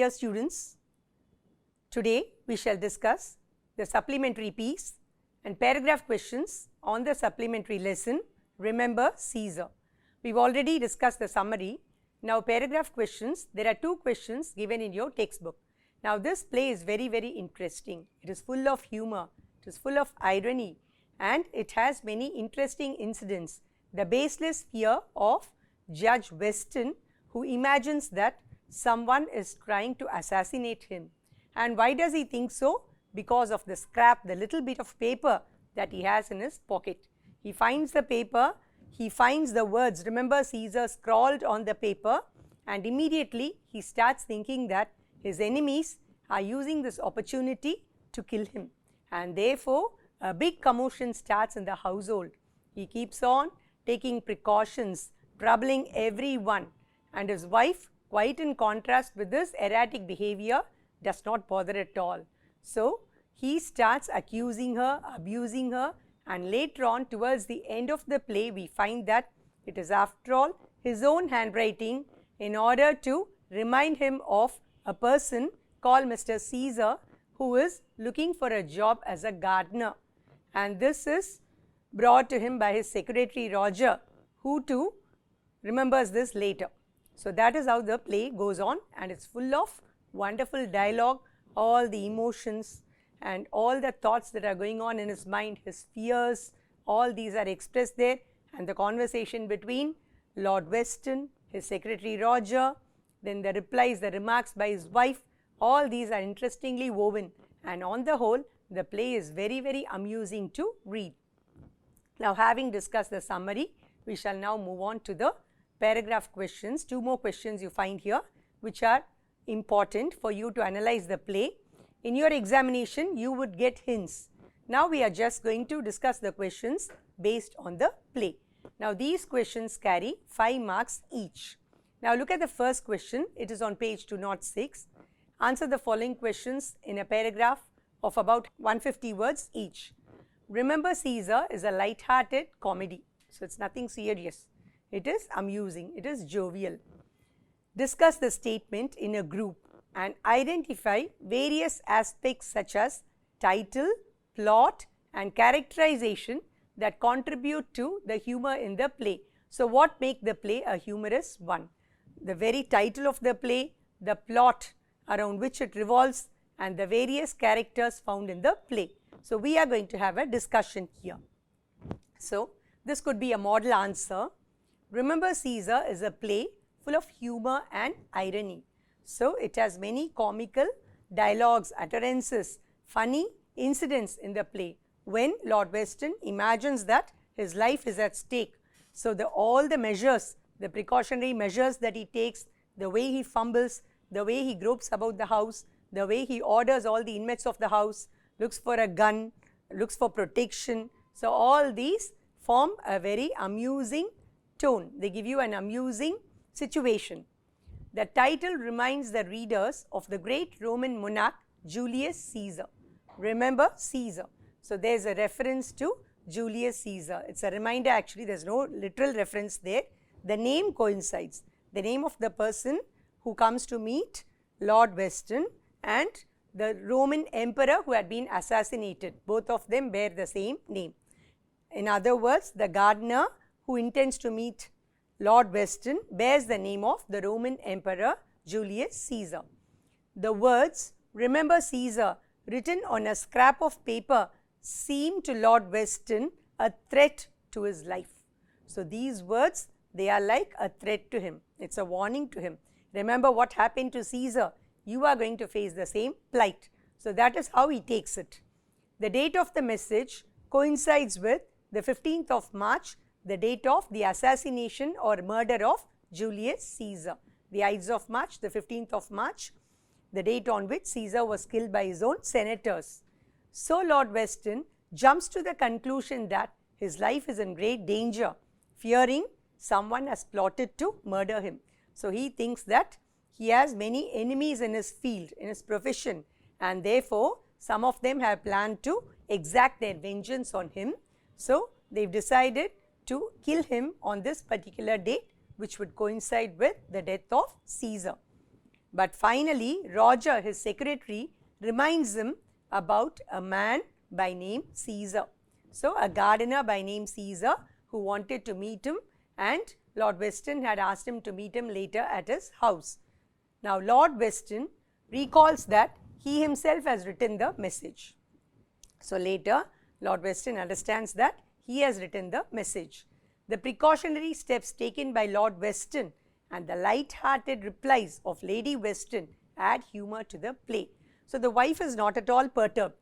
dear students, today we shall discuss the supplementary piece and paragraph questions on the supplementary lesson, Remember Caesar. We've already discussed the summary. Now paragraph questions, there are 2 questions given in your textbook. Now this play is very, very interesting. It is full of humor, it is full of irony, and it has many interesting incidents. The baseless fear of Judge Weston, who imagines that someone is trying to assassinate him. And why does he think so? Because of the scrap, the little bit of paper that he has in his pocket. He finds the paper, he finds the words, remember Caesar, scrawled on the paper, and immediately he starts thinking that his enemies are using this opportunity to kill him. And therefore, a big commotion starts in the household. He keeps on taking precautions, troubling everyone, and his wife, quite in contrast with this erratic behavior, does not bother at all. So he starts accusing her, abusing her, and later on towards the end of the play we find that it is after all his own handwriting in order to remind him of a person called Mr. Caesar, who is looking for a job as a gardener, and this is brought to him by his secretary Roger, who too remembers this later. So that is how the play goes on, and it's full of wonderful dialogue, all the emotions and all the thoughts that are going on in his mind, his fears, all these are expressed there, and the conversation between Lord Weston, his secretary Roger, then the replies, the remarks by his wife, all these are interestingly woven, and on the whole the play is very, very amusing to read. Now having discussed the summary, we shall now move on to the paragraph questions. 2 more questions you find here which are important for you to analyze the play. In your examination you would get hints. Now we are just going to discuss the questions based on the play. Now these questions carry 5 marks each. Now look at the first question, it is on page 206. Answer the following questions in a paragraph of about 150 words each. Remember Caesar is a light-hearted comedy, so it's nothing serious. It is amusing, it is jovial. Discuss the statement in a group and identify various aspects such as title, plot and characterization that contribute to the humor in the play. So what make the play a humorous one? The very title of the play, the plot around which it revolves, and the various characters found in the play. So we are going to have a discussion here. So this could be a model answer. Remember Caesar is a play full of humor and irony. So it has many comical dialogues, utterances, funny incidents in the play when Lord Weston imagines that his life is at stake. So all the measures, the precautionary measures that he takes, the way he fumbles, the way he gropes about the house, the way he orders all the inmates of the house, looks for a gun, looks for protection. So all these form a very amusing tone. They give you an amusing situation. The title reminds the readers of the great Roman monarch Julius Caesar. Remember Caesar. So there is a reference to Julius Caesar. It's a reminder actually, there is no literal reference there. The name coincides. The name of the person who comes to meet Lord Weston and the Roman emperor who had been assassinated. Both of them bear the same name. In other words, the gardener who intends to meet Lord Weston bears the name of the Roman emperor Julius Caesar. The words, remember Caesar, written on a scrap of paper seem to Lord Weston a threat to his life. So these words, they are like a threat to him. It's a warning to him. Remember what happened to Caesar. You are going to face the same plight. So that is how he takes it. The date of the message coincides with the 15th of March, the date of the assassination or murder of Julius Caesar. The Ides of March, the 15th of March, the date on which Caesar was killed by his own senators. So Lord Weston jumps to the conclusion that his life is in great danger, fearing someone has plotted to murder him. So he thinks that he has many enemies in his field, in his profession, and therefore some of them have planned to exact their vengeance on him. So they've decided to kill him on this particular date, which would coincide with the death of Caesar. But finally, Roger, his secretary, reminds him about a man by name Caesar. So, a gardener by name Caesar who wanted to meet him, and Lord Weston had asked him to meet him later at his house. Now, Lord Weston recalls that he himself has written the message. So, later Lord Weston understands that he has written the message. The precautionary steps taken by Lord Weston and the light-hearted replies of Lady Weston add humour to the play. So, the wife is not at all perturbed.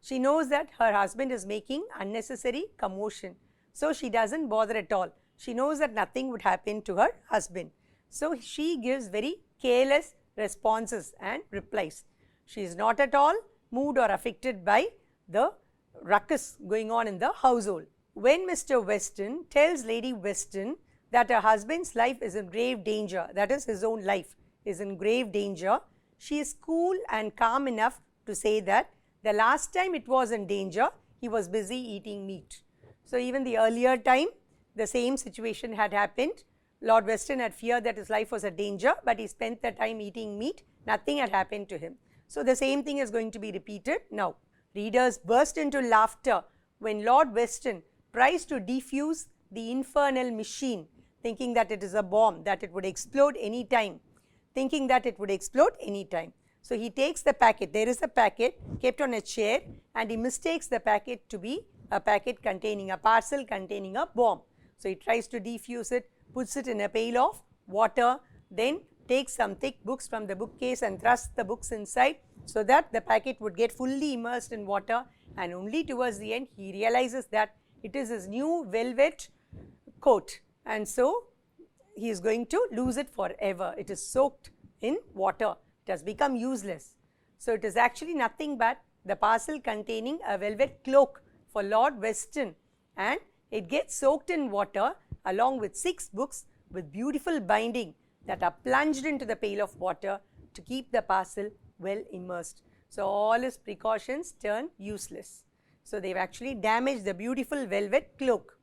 She knows that her husband is making unnecessary commotion. So, she doesn't bother at all. She knows that nothing would happen to her husband. So, she gives very careless responses and replies. She is not at all moved or affected by the ruckus going on in the household. When Mr. Weston tells Lady Weston that her husband's life is in grave danger, that is, his own life is in grave danger, she is cool and calm enough to say that the last time it was in danger, he was busy eating meat. So, even the earlier time, the same situation had happened. Lord Weston had feared that his life was a danger, but he spent the time eating meat, nothing had happened to him. So, the same thing is going to be repeated now. Readers burst into laughter when Lord Weston tries to defuse the infernal machine, thinking that it is a bomb, that it would explode any time, So, he takes the packet, there is a packet kept on a chair, and he mistakes the packet to be a packet containing a parcel containing a bomb. So, he tries to defuse it, puts it in a pail of water, then takes some thick books from the bookcase and thrusts the books inside, so that the packet would get fully immersed in water, and only towards the end he realizes that it is his new velvet coat, and so he is going to lose it forever. It is soaked in water, it has become useless. So, it is actually nothing but the parcel containing a velvet cloak for Lord Weston, and it gets soaked in water along with 6 books with beautiful binding that are plunged into the pail of water to keep the parcel well immersed. So, all his precautions turn useless. So, they have actually damaged the beautiful velvet cloak.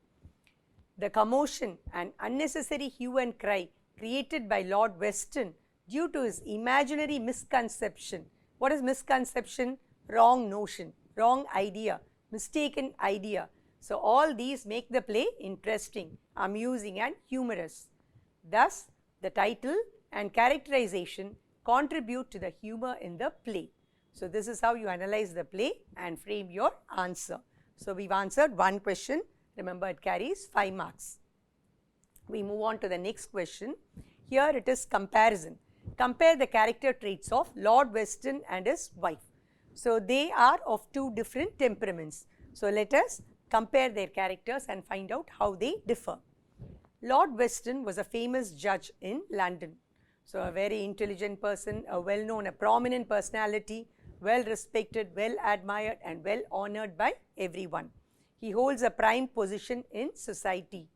The commotion and unnecessary hue and cry created by Lord Weston due to his imaginary misconception. What is misconception? Wrong notion, wrong idea, mistaken idea. So, all these make the play interesting, amusing and humorous. Thus, the title and characterization contribute to the humor in the play. So, this is how you analyze the play and frame your answer. So, we have answered one question. Remember, it carries 5 marks. We move on to the next question. Here it is comparison. Compare the character traits of Lord Weston and his wife. So, they are of 2 different temperaments. So, let us compare their characters and find out how they differ. Lord Weston was a famous judge in London. So, a very intelligent person, a well-known, a prominent personality, well respected, well admired and well honoured by everyone. He holds a prime position in society.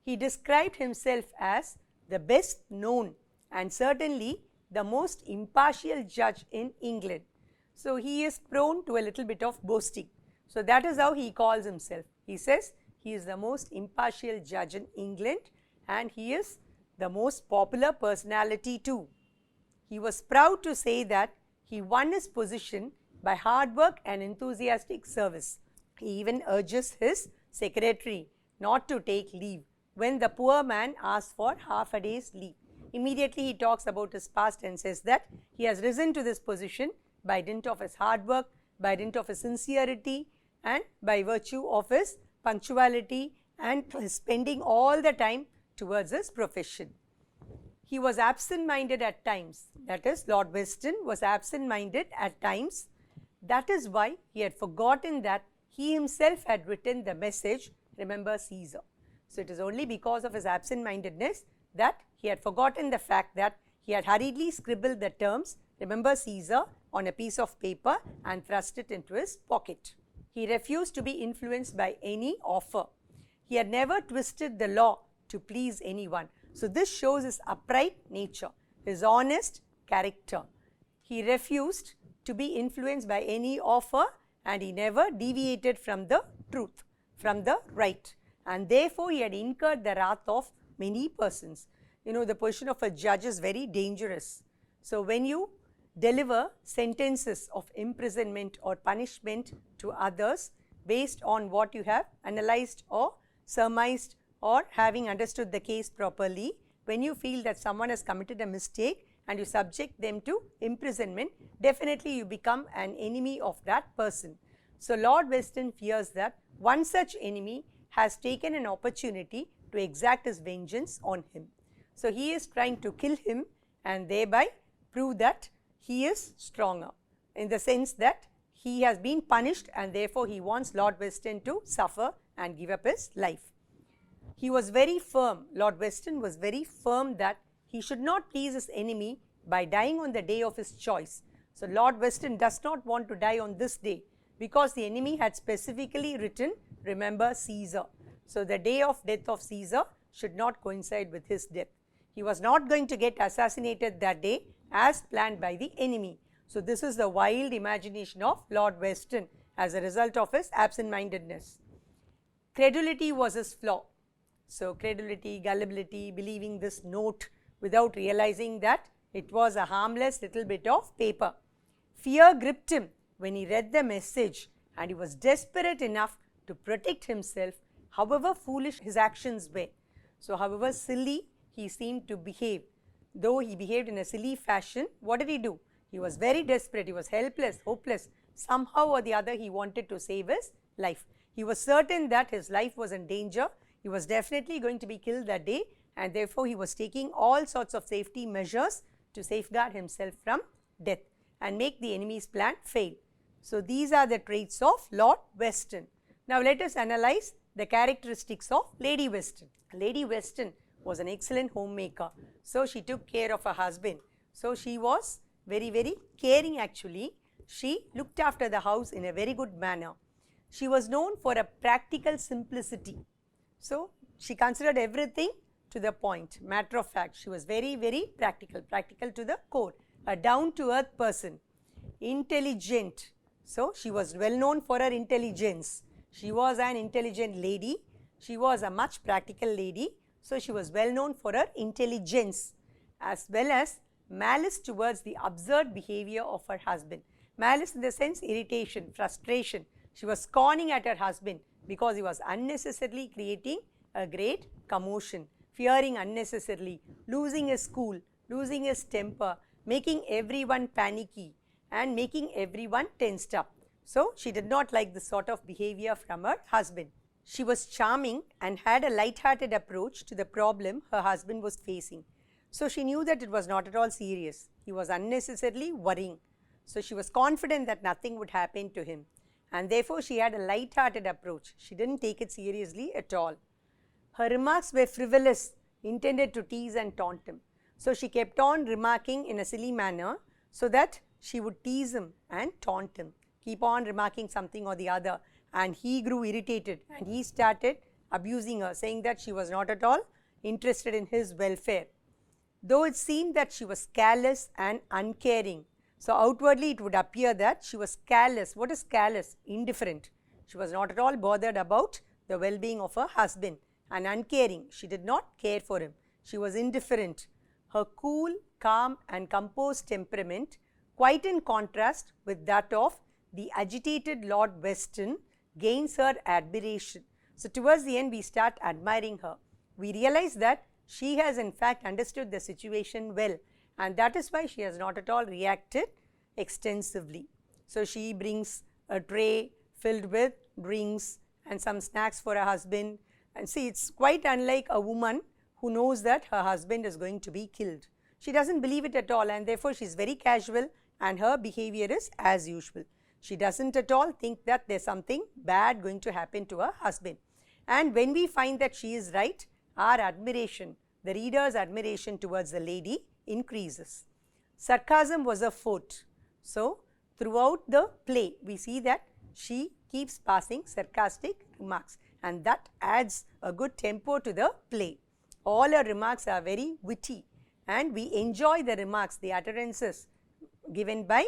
He described himself as the best known and certainly the most impartial judge in England. So, he is prone to a little bit of boasting. So, that is how he calls himself. He says he is the most impartial judge in England and he is the most popular personality too. He was proud to say that he won his position by hard work and enthusiastic service. He even urges his secretary not to take leave when the poor man asks for half a day's leave. Immediately he talks about his past and says that he has risen to this position by dint of his hard work, by dint of his sincerity and by virtue of his punctuality and his spending all the time towards his profession. He was absent-minded at times, that is, Lord Weston was absent-minded at times. That is why he had forgotten that he himself had written the message, remember Caesar. So, it is only because of his absent-mindedness that he had forgotten the fact that he had hurriedly scribbled the terms, remember Caesar, on a piece of paper and thrust it into his pocket. He refused to be influenced by any offer. He had never twisted the law to please anyone. So, this shows his upright nature, his honest character. He refused to be influenced by any offer and he never deviated from the truth, from the right, and therefore he had incurred the wrath of many persons. You know, the position of a judge is very dangerous. So, when you deliver sentences of imprisonment or punishment to others based on what you have analyzed or surmised or having understood the case properly, when you feel that someone has committed a mistake and you subject them to imprisonment, definitely you become an enemy of that person. So, Lord Weston fears that one such enemy has taken an opportunity to exact his vengeance on him. So, he is trying to kill him and thereby prove that he is stronger, in the sense that he has been punished and therefore he wants Lord Weston to suffer and give up his life. He was very firm, Lord Weston was very firm that he should not please his enemy by dying on the day of his choice. So, Lord Weston does not want to die on this day because the enemy had specifically written, remember Caesar. So, the day of death of Caesar should not coincide with his death. He was not going to get assassinated that day as planned by the enemy. So, this is the wild imagination of Lord Weston as a result of his absent-mindedness. Credulity was his flaw. So, credulity, gullibility, believing this note without realizing that it was a harmless little bit of paper. Fear gripped him when he read the message and he was desperate enough to protect himself, however foolish his actions were. So, however silly he seemed to behave, though he behaved in a silly fashion, what did he do? He was very desperate, he was helpless, hopeless. Somehow or the other he wanted to save his life. He was certain that his life was in danger. He was definitely going to be killed that day and therefore he was taking all sorts of safety measures to safeguard himself from death and make the enemy's plan fail. So, these are the traits of Lord Weston. Now, let us analyze the characteristics of Lady Weston. Lady Weston was an excellent homemaker. So, she took care of her husband. So, she was very caring actually. She looked after the house in a very good manner. She was known for a practical simplicity. So, she considered everything to the point, matter of fact. She was very practical to the core, a down-to-earth person, intelligent. So, she was well known for her intelligence. She was an intelligent lady. She was a much practical lady. So, she was well known for her intelligence as well as malice towards the absurd behavior of her husband. Malice in the sense irritation, frustration. She was scorning at her husband because he was unnecessarily creating a great commotion, fearing unnecessarily, losing his cool, losing his temper, making everyone panicky and making everyone tensed up. So, she did not like this sort of behavior from her husband. She was charming and had a light-hearted approach to the problem her husband was facing. So, she knew that it was not at all serious. He was unnecessarily worrying. So, she was confident that nothing would happen to him and therefore, she had a light-hearted approach. She did not take it seriously at all. Her remarks were frivolous, intended to tease and taunt him. So, she kept on remarking in a silly manner so that she would tease him and taunt him, keep on remarking something or the other, and he grew irritated and he started abusing her, saying that she was not at all interested in his welfare. Though it seemed that she was careless and uncaring. So, outwardly it would appear that she was careless. What is careless? Indifferent. She was not at all bothered about the well-being of her husband, and uncaring. She did not care for him. She was indifferent. Her cool, calm and composed temperament, quite in contrast with that of the agitated Lord Weston, gains her admiration. So, towards the end we start admiring her. We realize that she has in fact understood the situation well, and that is why she has not at all reacted extensively. So, she brings a tray filled with drinks and some snacks for her husband, and see, it's quite unlike a woman who knows that her husband is going to be killed. She does not believe it at all and therefore, she is very casual and her behavior is as usual. She does not at all think that there is something bad going to happen to her husband. And when we find that she is right, our admiration, the reader's admiration towards the lady increases. Sarcasm was a forte. So, throughout the play, we see that she keeps passing sarcastic remarks and that adds a good tempo to the play. All her remarks are very witty and we enjoy the remarks, the utterances given by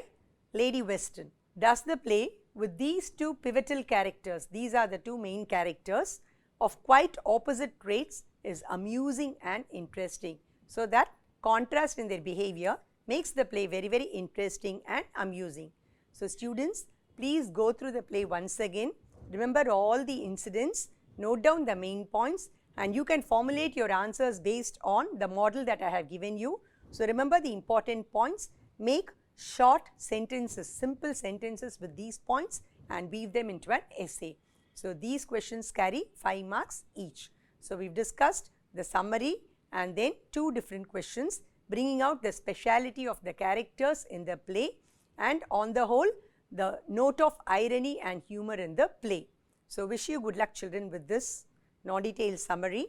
Lady Weston. Thus, the play with these two pivotal characters, these are the two main characters of quite opposite traits, is amusing and interesting. So, that contrast in their behavior makes the play very, very interesting and amusing. So students, please go through the play once again. Remember all the incidents, note down the main points, and you can formulate your answers based on the model that I have given you. So remember the important points, make short sentences, simple sentences with these points and weave them into an essay. So these questions carry 5 marks each. So we've discussed the summary and then 2 different questions, bringing out the speciality of the characters in the play and on the whole the note of irony and humor in the play. So wish you good luck children with this non-detailed summary.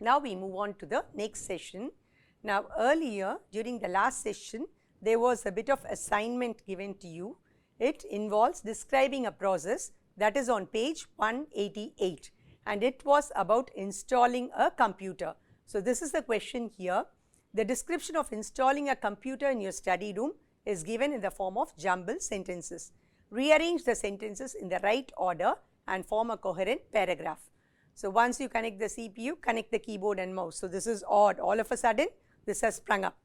Now we move on to the next session. Now earlier during the last session there was a bit of assignment given to you. It involves describing a process that is on page 188 and it was about installing a computer. So this is the question here. The description of installing a computer in your study room is given in the form of jumbled sentences. Rearrange the sentences in the right order and form a coherent paragraph. So once you connect the CPU, connect the keyboard and mouse. So this is odd. All of a sudden this has sprung up.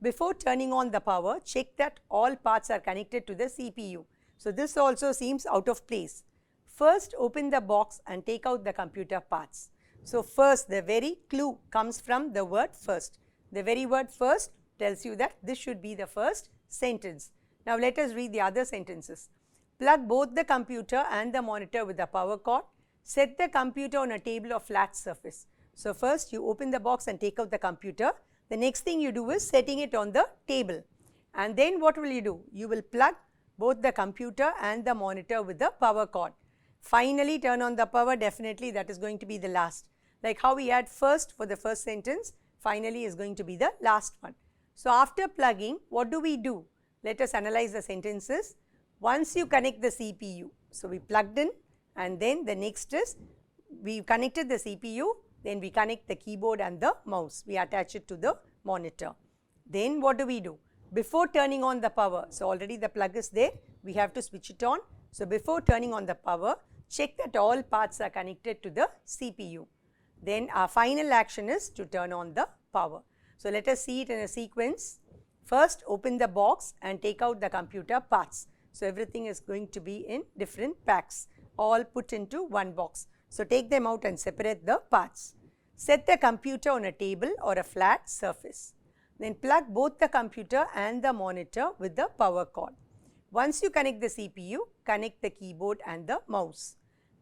Before turning on the power, check that all parts are connected to the CPU. So this also seems out of place. First open the box and take out the computer parts. So first, the very clue comes from the word first. The very word first tells you that this should be the first sentence. Now let us read the other sentences. Plug both the computer and the monitor with the power cord. Set the computer on a table or flat surface. So first you open the box and take out the computer. The next thing you do is setting it on the table. And then what will you do? You will plug both the computer and the monitor with the power cord. Finally turn on the power, definitely that is going to be the last. Like how we had first for the first sentence, finally is going to be the last one. So after plugging, what do we do? Let us analyze the sentences. Once you connect the CPU, so we plugged in and then the next is we connected the CPU, then we connect the keyboard and the mouse. We attach it to the monitor. Then what do we do? Before turning on the power, so already the plug is there, we have to switch it on. So before turning on the power, check that all parts are connected to the CPU. Then our final action is to turn on the power. So let us see it in a sequence. First open the box and take out the computer parts. So everything is going to be in different packs, all put into one box. So take them out and separate the parts. Set the computer on a table or a flat surface. Then plug both the computer and the monitor with the power cord. Once you connect the CPU, connect the keyboard and the mouse.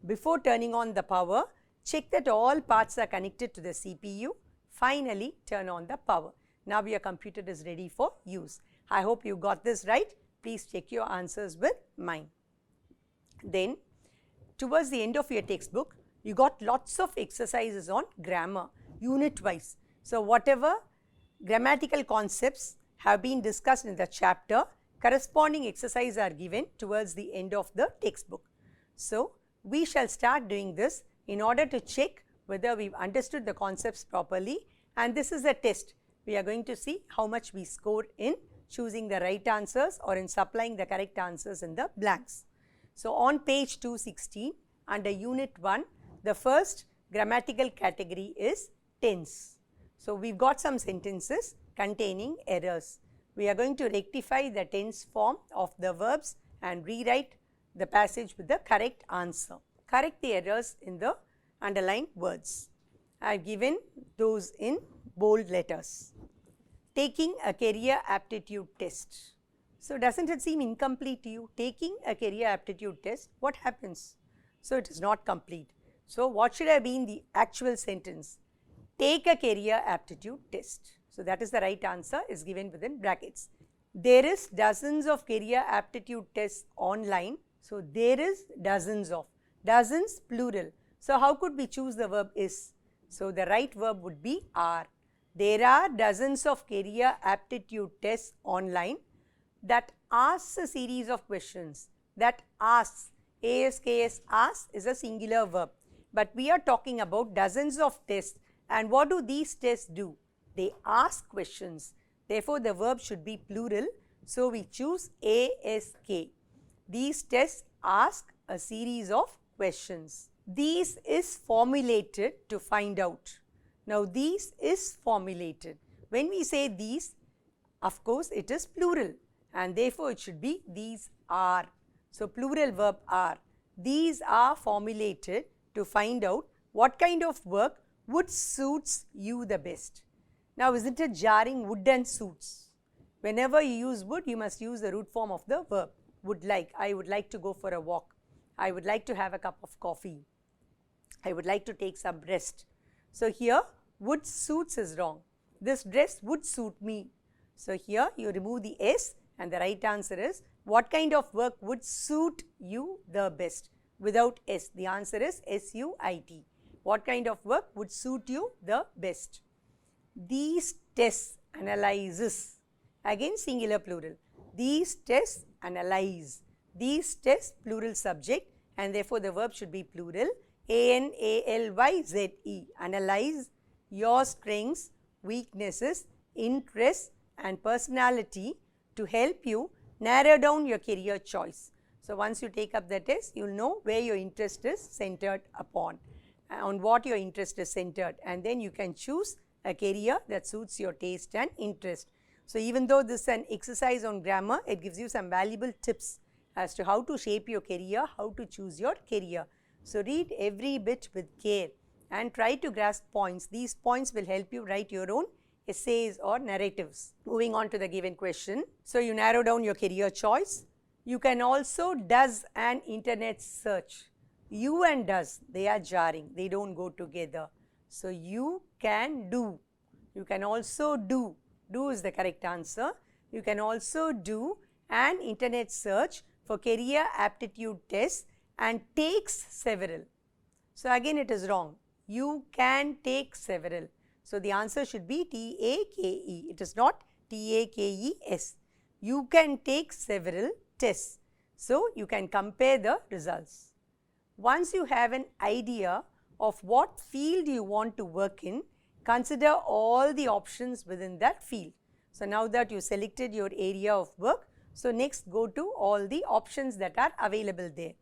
Before turning on the power, check that all parts are connected to the CPU. Finally, turn on the power. Now your computer is ready for use. I hope you got this right. Please check your answers with mine. Then, towards the end of your textbook, you got lots of exercises on grammar, unit-wise. So, whatever grammatical concepts have been discussed in the chapter, corresponding exercises are given towards the end of the textbook. So, we shall start doing this in order to check whether we've understood the concepts properly, and this is a test. We are going to see how much we score in choosing the right answers or in supplying the correct answers in the blanks. So, on page 216 under unit 1, the first grammatical category is tense. So, we've got some sentences containing errors. We are going to rectify the tense form of the verbs and rewrite the passage with the correct answer. Correct the errors in the underlined words. I have given those in bold letters. Taking a career aptitude test. So, doesn't it seem incomplete to you? Taking a career aptitude test, what happens? So, it is not complete. So, what should have been the actual sentence? Take a career aptitude test. So, that is the right answer, is given within brackets. There is dozens of career aptitude tests online. So, there is dozens of. Dozens plural. So, how could we choose the verb is? So, the right verb would be are. There are dozens of career aptitude tests online that asks a series of questions. That asks, asks, asks is a singular verb. But we are talking about dozens of tests. And what do these tests do? They ask questions. Therefore, the verb should be plural. So, we choose ask. These tests ask a series of questions. These is formulated to find out. Now, these is formulated. When we say these, Of course, it is plural and therefore it should be these are. So, plural verb are. These are formulated to find out what kind of work would suits you the best. Now, isn't it jarring would and suits? Whenever you use would, you must use the root form of the verb. Would like, I would like to go for a walk. I would like to have a cup of coffee. I would like to take some rest. So, here would suits is wrong. This dress would suit me. So, here you remove the S and the right answer is what kind of work would suit you the best? Without S, the answer is S-U-I-T. What kind of work would suit you the best? These tests analyzes, again singular plural. These tests analyze. These tests plural subject and therefore the verb should be plural. A-N-A-L-Y-Z-E, analyze your strengths, weaknesses, interests and personality to help you narrow down your career choice. So, once you take up the test, you will know where your interest is centered upon, on what your interest is centered, and then you can choose a career that suits your taste and interest. So, even though this is an exercise on grammar, it gives you some valuable tips as to how to shape your career, how to choose your career. So, read every bit with care and try to grasp points. These points will help you write your own essays or narratives. Moving on to the given question. So, you narrow down your career choice. You can also does an internet search. You and does, they are jarring, they do not go together. So, you can do. You can also do. Do is the correct answer. You can also do an internet search for career aptitude test and takes several. So, again it is wrong. You can take several. So, the answer should be T-A-K-E. It is not T-A-K-E-S. You can take several tests. So, you can compare the results. Once you have an idea of what field you want to work in, consider all the options within that field. So, now that you selected your area of work, so next go to all the options that are available there.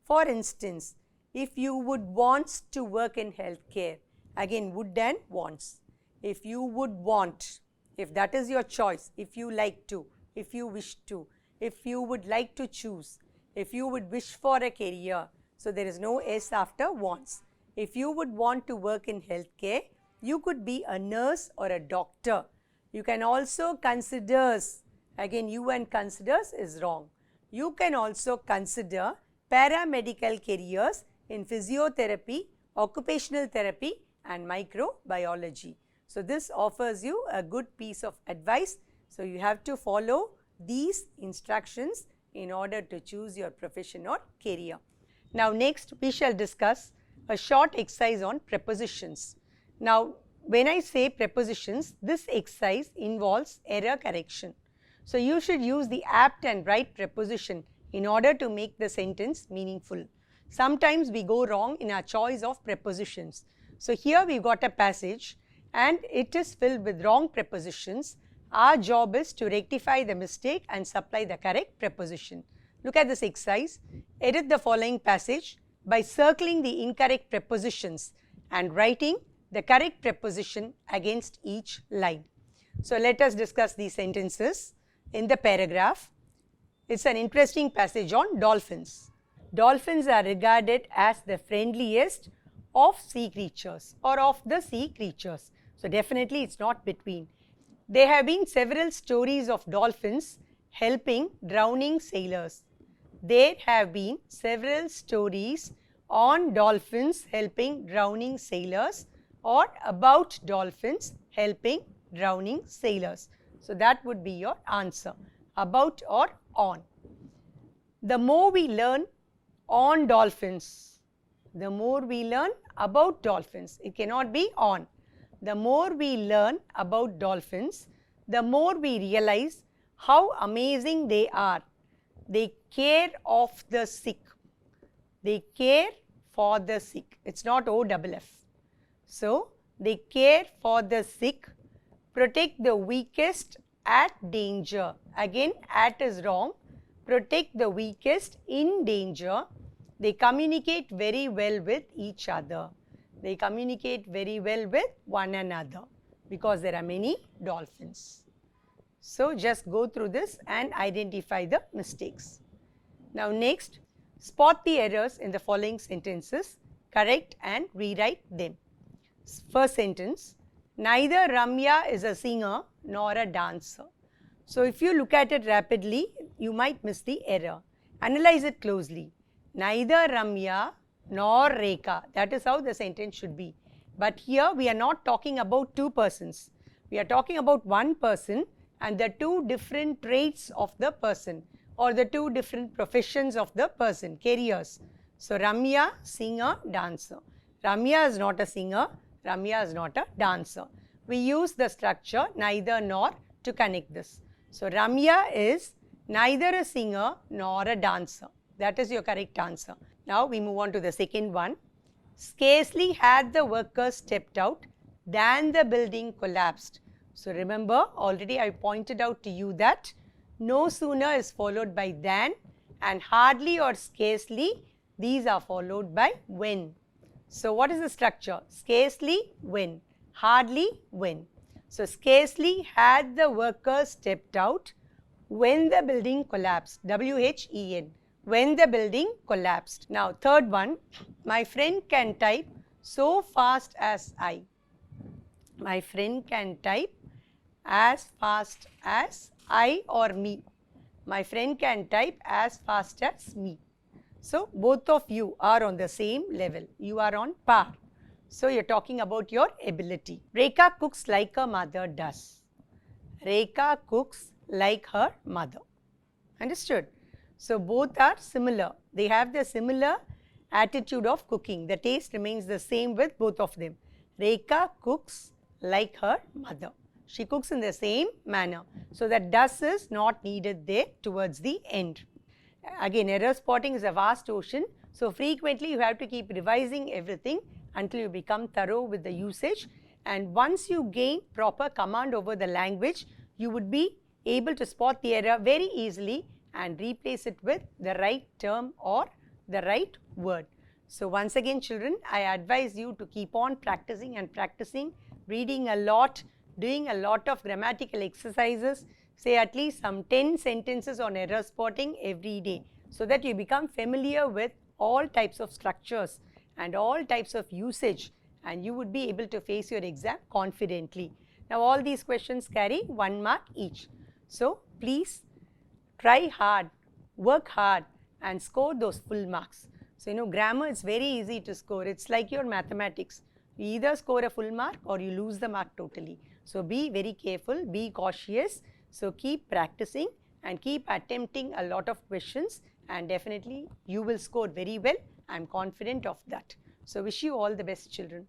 For instance, if you would want to work in healthcare, again would and wants. If you would want, if that is your choice, if you like to, if you wish to, if you would like to choose, if you would wish for a career, so there is no S after wants. If you would want to work in healthcare, you could be a nurse or a doctor. You can also considers, again you and considers is wrong. You can also consider paramedical careers in physiotherapy, occupational therapy and microbiology. So, this offers you a good piece of advice. So, you have to follow these instructions in order to choose your profession or career. Now, next we shall discuss a short exercise on prepositions. Now, when I say prepositions, this exercise involves error correction. So, you should use the apt and right preposition in order to make the sentence meaningful. Sometimes we go wrong in our choice of prepositions. So, here we got a passage and it is filled with wrong prepositions. Our job is to rectify the mistake and supply the correct preposition. Look at this exercise. Edit the following passage by circling the incorrect prepositions and writing the correct preposition against each line. So, let us discuss these sentences in the paragraph. It's an interesting passage on dolphins. Dolphins are regarded as the friendliest of sea creatures or of the sea creatures. So, definitely it's not between. There have been several stories of dolphins helping drowning sailors. There have been several stories on dolphins helping drowning sailors or about dolphins helping drowning sailors. So, that would be your answer, about or on. The more we learn on dolphins, the more we learn about dolphins. It cannot be on. The more we learn about dolphins, the more we realize how amazing they are. They care of the sick. They care for the sick. It's not O-double-F. So, they care for the sick, protect the weakest at danger. Again, at is wrong. Protect the weakest in danger. They communicate very well with each other. They communicate very well with one another because there are many dolphins. So just go through this and identify the mistakes. Now next, spot the errors in the following sentences, correct and rewrite them. First sentence, neither Ramya is a singer nor a dancer. So if you look at it rapidly, you might miss the error. Analyze it closely. Neither Ramya nor Rekha. That is how the sentence should be. But here we are not talking about two persons. We are talking about one person and the two different traits of the person or the two different professions of the person, careers. So Ramya, singer, dancer. Ramya is not a singer. Ramya is not a dancer. We use the structure neither nor to connect this. So Ramya is neither a singer nor a dancer. That is your correct answer. Now we move on to the second one. Scarcely had the workers stepped out than the building collapsed. So remember, already I pointed out to you that no sooner is followed by than and hardly or scarcely, these are followed by when. So what is the structure? Scarcely, when. Hardly, when. So scarcely had the workers stepped out when the building collapsed. W-H-E-N. When the building collapsed. Now third one, my friend can type so fast as I. My friend can type as fast as I or me. My friend can type as fast as me. So both of you are on the same level. You are on par. So you're talking about your ability. Rekha cooks like her mother does. Rekha cooks like her mother. Understood? So both are similar. They have the similar attitude of cooking. The taste remains the same with both of them. Rekha cooks like her mother. She cooks in the same manner. So that does is not needed there towards the end. Again, error spotting is a vast ocean. So frequently you have to keep revising everything until you become thorough with the usage. And once you gain proper command over the language, you would be able to spot the error very easily and replace it with the right term or the right word. So once again children, I advise you to keep on practicing and practicing, reading a lot, doing a lot of grammatical exercises, say at least some 10 sentences on error spotting every day so that you become familiar with all types of structures and all types of usage and you would be able to face your exam confidently. Now all these questions carry 1 mark each. So please try hard, work hard and score those full marks. So grammar is very easy to score. It's like your mathematics. You either score a full mark or you lose the mark totally. So be very careful, be cautious. So keep practicing and keep attempting a lot of questions and definitely you will score very well. I'm confident of that. So wish you all the best children.